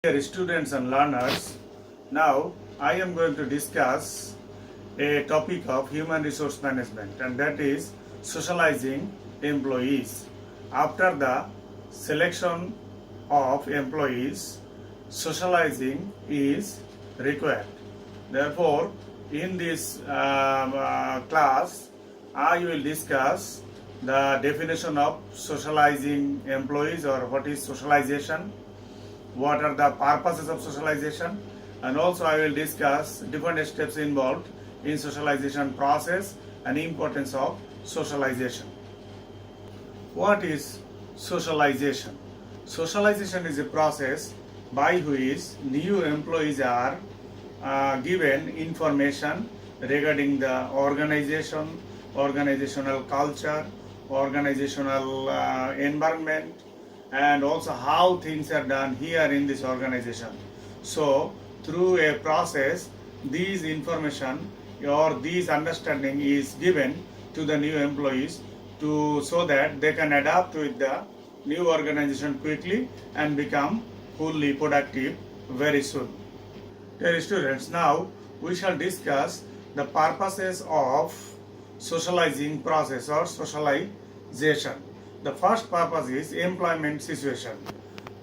Dear students and learners, now I am going to discuss a topic of human resource management, and that is socializing employees. After the selection of employees, socializing is required. Therefore, in this class, I will discuss the definition of socializing employees, or what is socialization, what are the purposes of socialization, and also I will discuss different steps involved in socialization process and importance of socialization. What is socialization? Socialization is a process by which new employees are given information regarding the organization, organizational culture, organizational environment, and also how things are done here in this organization. So through a process, these information or these understanding is given to the new employees so that they can adapt with the new organization quickly and become fully productive very soon. Dear students, now we shall discuss the purposes of socializing process or socialization. The first purpose is employment situation,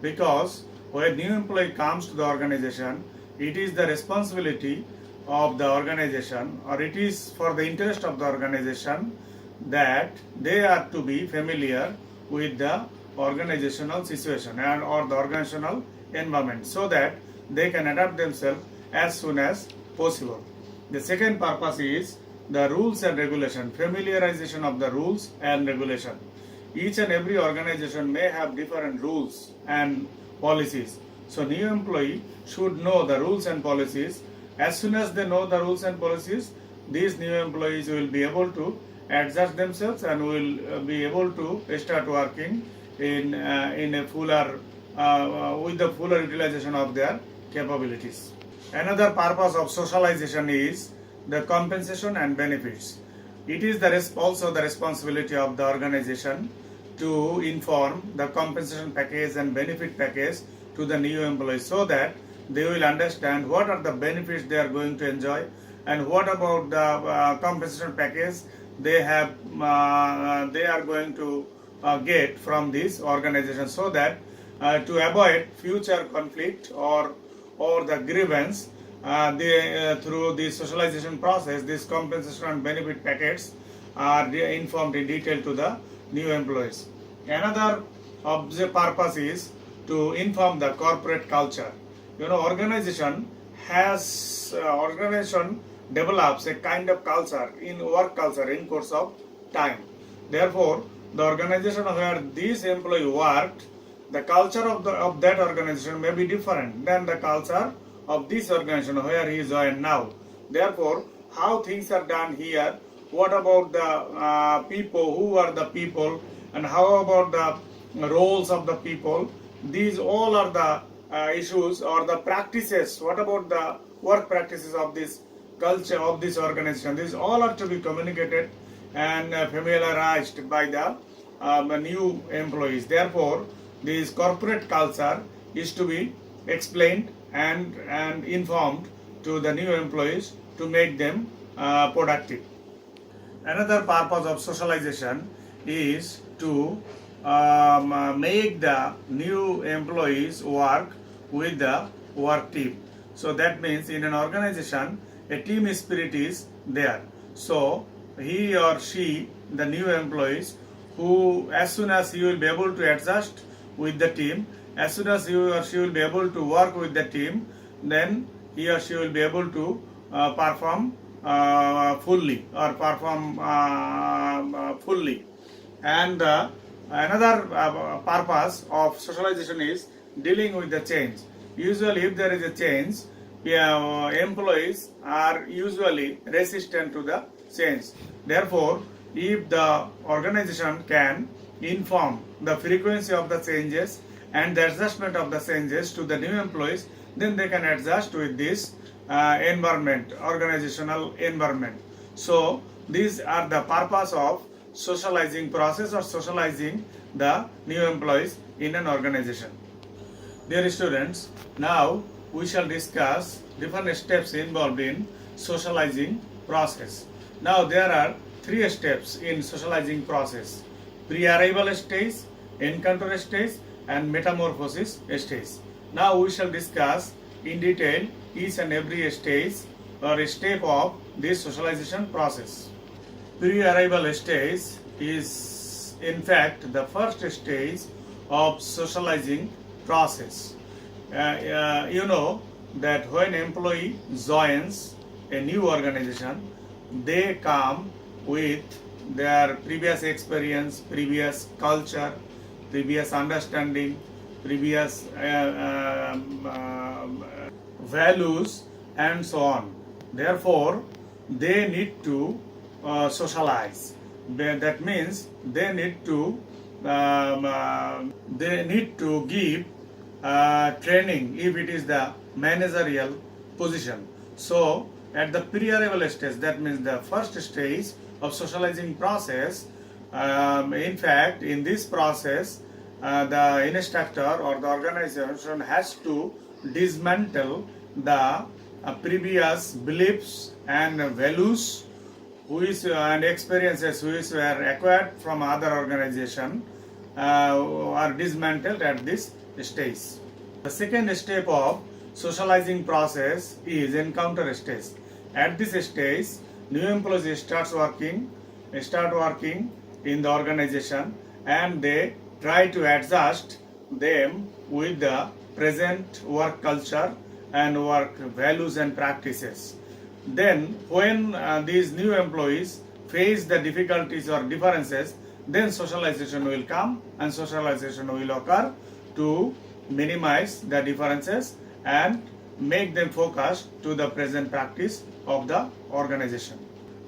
because when new employee comes to the organization, it is the responsibility of the organization, or it is for the interest of the organization, that they are to be familiar with the organizational situation and or the organizational environment, so that they can adapt themselves as soon as possible. The second purpose is the rules and regulation, familiarization of the rules and regulation. Each and every organization may have different rules and policies. So new employee should know the rules and policies. As soon as they know the rules and policies, these new employees will be able to adjust themselves and will be able to start working in a fuller with the fuller utilization of their capabilities. Another purpose of socialization is the compensation and benefits. It is also the responsibility of the organization to inform the compensation package and benefit package to the new employees, so that they will understand what are the benefits they are going to enjoy and what about the compensation package they are going to get from this organization, so that to avoid future conflict or the grievance, through the socialization process, this compensation and benefit packets are informed in detail to the new employees. Another of the purpose is to inform the corporate culture. Organization develops a kind of culture in work culture in course of time. Therefore, the organization where this employee worked, the culture of that organization may be different than the culture of this organization where he is joined now. Therefore, how things are done here, what about the people, who are the people, and how about the roles of the people, these all are the issues or the practices. What about the work practices of this culture of this organization? These all are to be communicated and familiarized by the new employees. Therefore, this corporate culture is to be explained and informed to the new employees to make them productive. Another purpose of socialization is to make the new employees work with the work team. So that means in an organization, a team spirit is there. So he or she, the new employees, who as soon as he will be able to adjust with the team, as soon as he or she will be able to work with the team, then he or she will be able to perform fully or perform fully. And another purpose of socialization is dealing with the change. Usually, if there is a change, employees are usually resistant to the change. Therefore, if the organization can inform the frequency of the changes and the adjustment of the changes to the new employees, then they can adjust with this environment, organizational environment. So these are the purpose of socializing process or socializing the new employees in an organization. Dear students, now we shall discuss different steps involved in socializing process. Now there are three steps in socializing process: pre-arrival stage, encounter stage, and metamorphosis stage. Now we shall discuss in detail each and every stage or step of this socialization process. Pre-arrival stage is in fact the first stage of socializing process. You know that when employee joins a new organization, they come with their previous experience, previous culture, previous understanding, previous values, and so on. Therefore, they need to socialize. That means they need to give training if it is the managerial position. So at the pre-arrival stage, that means the first stage of socializing process, in fact in this process the instructor or the organization has to dismantle the previous beliefs and values and experiences which were acquired from other organization are dismantled at this stage. The second step of socializing process is encounter stage. At this stage, new employees start working in the organization, and they try to adjust them with the present work culture and work values and practices. Then when these new employees face the difficulties or differences, then socialization will come and socialization will occur to minimize the differences and make them focus to the present practice of the organization.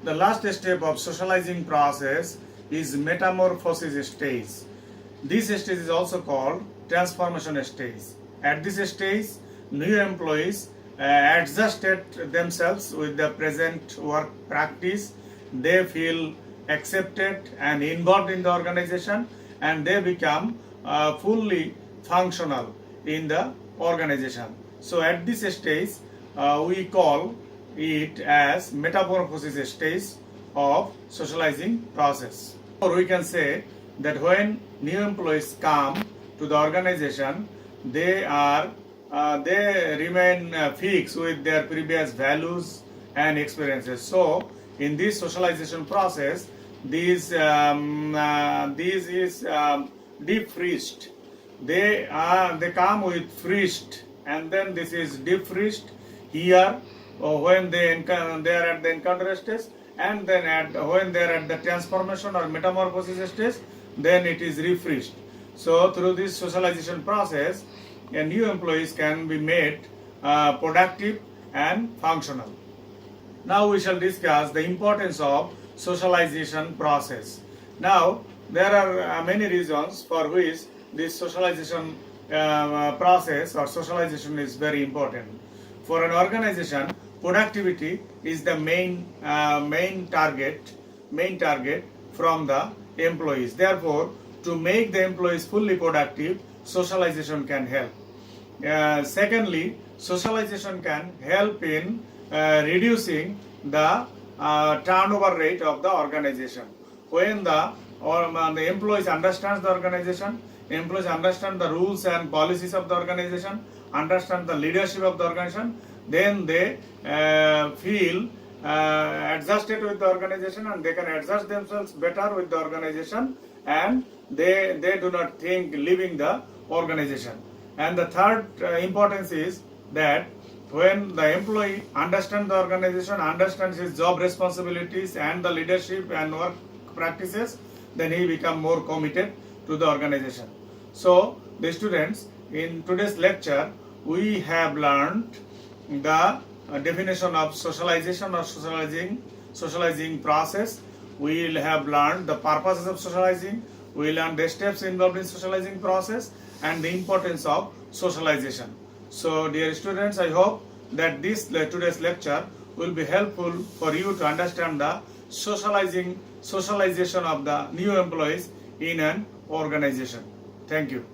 The last step of socializing process is metamorphosis stage. This stage is also called transformation stage. At this stage, new employees adjusted themselves with the present work practice. They feel accepted and involved in the organization, and they become fully functional in the organization. So at this stage, we call it as metamorphosis stage of socializing process. Or we can say that when new employees come to the organization, they remain fixed with their previous values and experiences. So in this socialization process, this is deep freezed. They come with freezed, and then this is deep freezed here when they are at the encounter stage, and then when they are at the transformation or metamorphosis stage, then it is refreezed. So through this socialization process, new employees can be made productive and functional. Now we shall discuss the importance of socialization process. Now there are many reasons for which this socialization process or socialization is very important. For an organization, productivity is the main target from the employees. Therefore, to make the employees fully productive, socialization can help. Secondly, socialization can help in reducing the turnover rate of the organization. When the employees understand the organization, employees understand the rules and policies of the organization, understand the leadership of the organization, then they feel adjusted with the organization, and they can adjust themselves better with the organization, and they do not think leaving the organization. And the third importance is that when the employee understands the organization, understands his job responsibilities and the leadership and work practices, then he becomes more committed to the organization. So, the students, in today's lecture, we have learned the definition of socialization or socializing process. We will have learned the purposes of socializing. We learned the steps involved in socializing process and the importance of socialization. So, dear students, I hope that today's lecture will be helpful for you to understand the socialization of the new employees in an organization. Thank you.